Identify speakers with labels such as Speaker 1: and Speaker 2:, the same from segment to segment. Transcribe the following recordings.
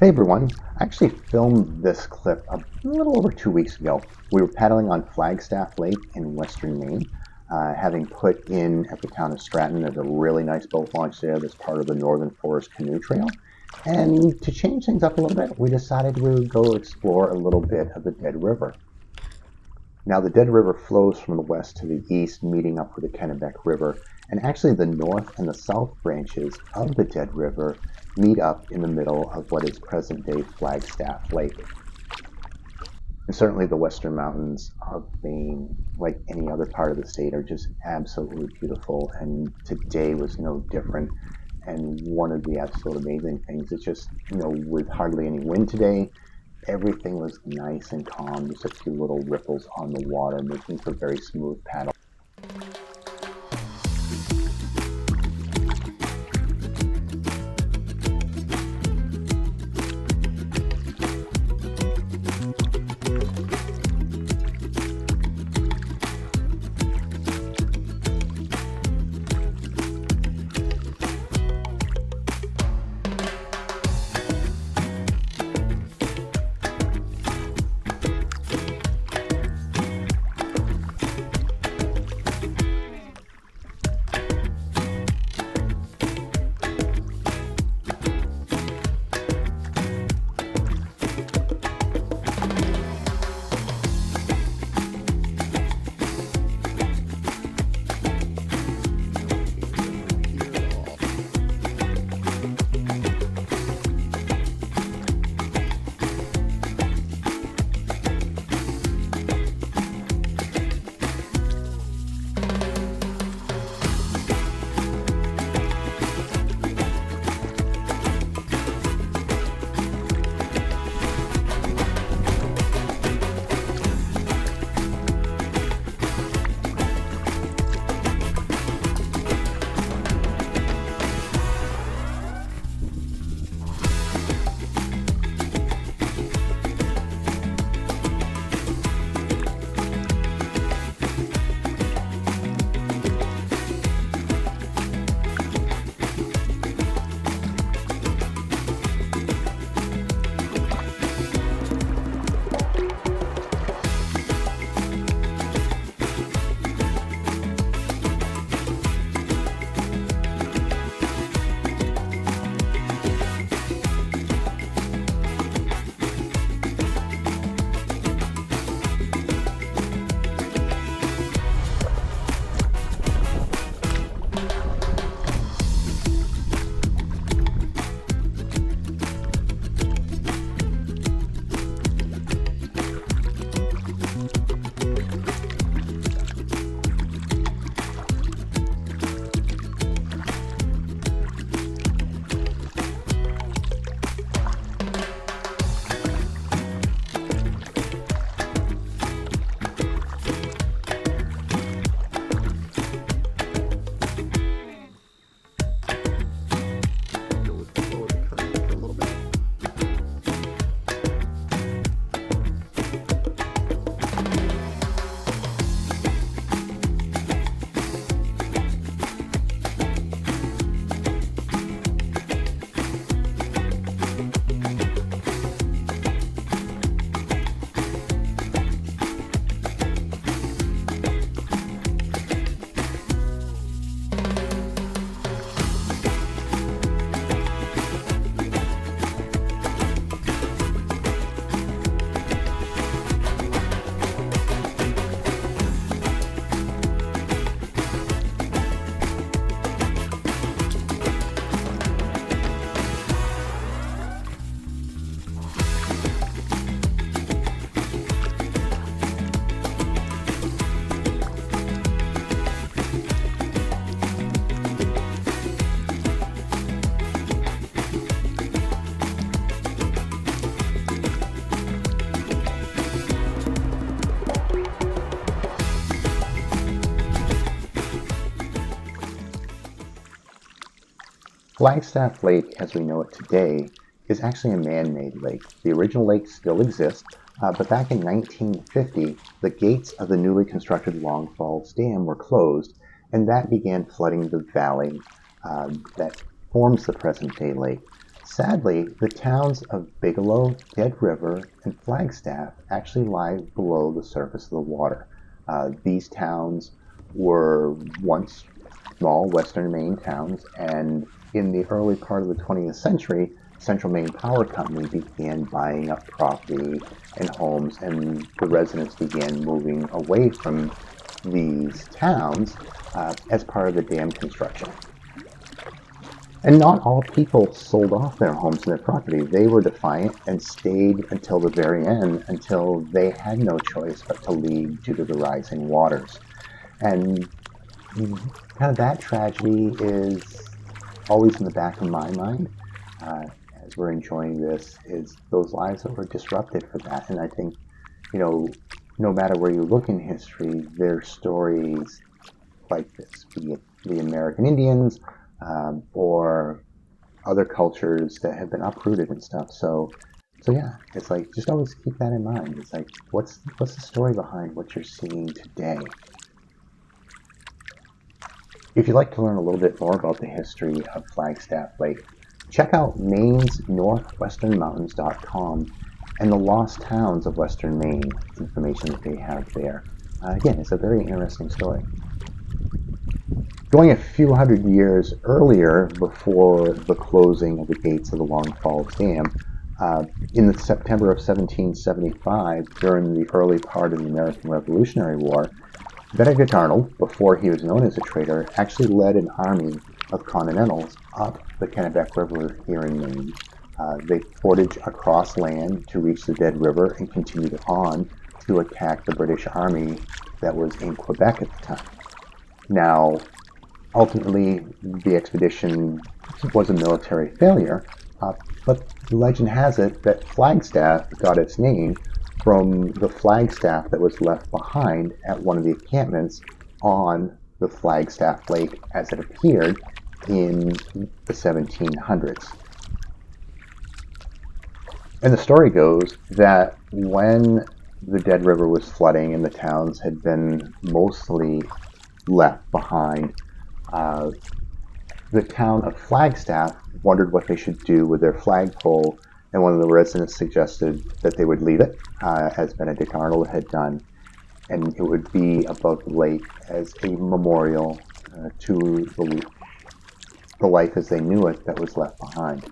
Speaker 1: Hey everyone, I actually filmed this clip a little over 2 weeks ago. We were paddling on Flagstaff Lake in western Maine, having put in at the town of Stratton. There's a really nice boat launch there that's part of the Northern Forest Canoe Trail. And to change things up a little bit, we decided we would go explore a little bit of the Dead River. Now, the Dead River flows from the west to the east, meeting up with the Kennebec River, and actually the north and the south branches of the Dead River meet up in the middle of what is present-day Flagstaff Lake. And certainly the western mountains of Maine, like any other part of the state, are just absolutely beautiful, and today was no different. And one of the absolute amazing things is just, with hardly any wind today, everything was nice and calm, just a few little ripples on the water, making for very smooth paddle. Flagstaff Lake, as we know it today, is actually a man-made lake. The original lake still exists, but back in 1950, the gates of the newly constructed Long Falls Dam were closed, and that began flooding the valley that forms the present-day lake. Sadly, the towns of Bigelow, Dead River, and Flagstaff actually lie below the surface of the water. These towns were once small western Maine towns, and in the early part of the 20th century, Central Maine Power Company began buying up property and homes, and the residents began moving away from these towns as part of the dam construction. And not all people sold off their homes and their property. They were defiant and stayed until the very end, until they had no choice but to leave due to the rising waters. And kind of that tragedy is always in the back of my mind uh, as we're enjoying this, is those lives that were disrupted for that. And I think, you know, no matter where you look in history, there's stories like this, be it the American Indians or other cultures that have been uprooted and stuff. So yeah, it's like just always keep that in mind. It's like what's the story behind what you're seeing today? If you'd like to learn a little bit more about the history of Flagstaff Lake, check out Maine's northwesternmountains.com and the lost towns of Western Maine information that they have there. Again, it's a very interesting story. Going a few hundred years earlier, before the closing of the gates of the Long Falls Dam, uh, in the September of 1775, during the early part of the American Revolutionary War, Benedict Arnold, before he was known as a trader, actually led an army of Continentals up the Kennebec River here in Maine. They portaged across land to reach the Dead River and continued on to attack the British Army that was in Quebec at the time. Now, ultimately, the expedition was a military failure, uh, but legend has it that Flagstaff got its name from the flagstaff that was left behind at one of the encampments on the Flagstaff Lake as it appeared in the 1700s. And the story goes that when the Dead River was flooding and the towns had been mostly left behind, uh, the town of Flagstaff wondered what they should do with their flagpole, and one of the residents suggested that they would leave it, as Benedict Arnold had done, and it would be above the lake as a memorial to the life as they knew it that was left behind.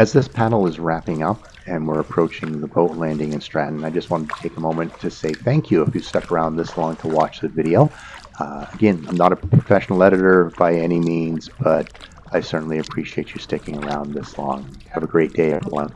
Speaker 1: As this panel is wrapping up and we're approaching the boat landing in Stratton, I just wanted to take a moment to say thank you if you stuck around this long to watch the video. Again, I'm not a professional editor by any means, but I certainly appreciate you sticking around this long. Have a great day, everyone.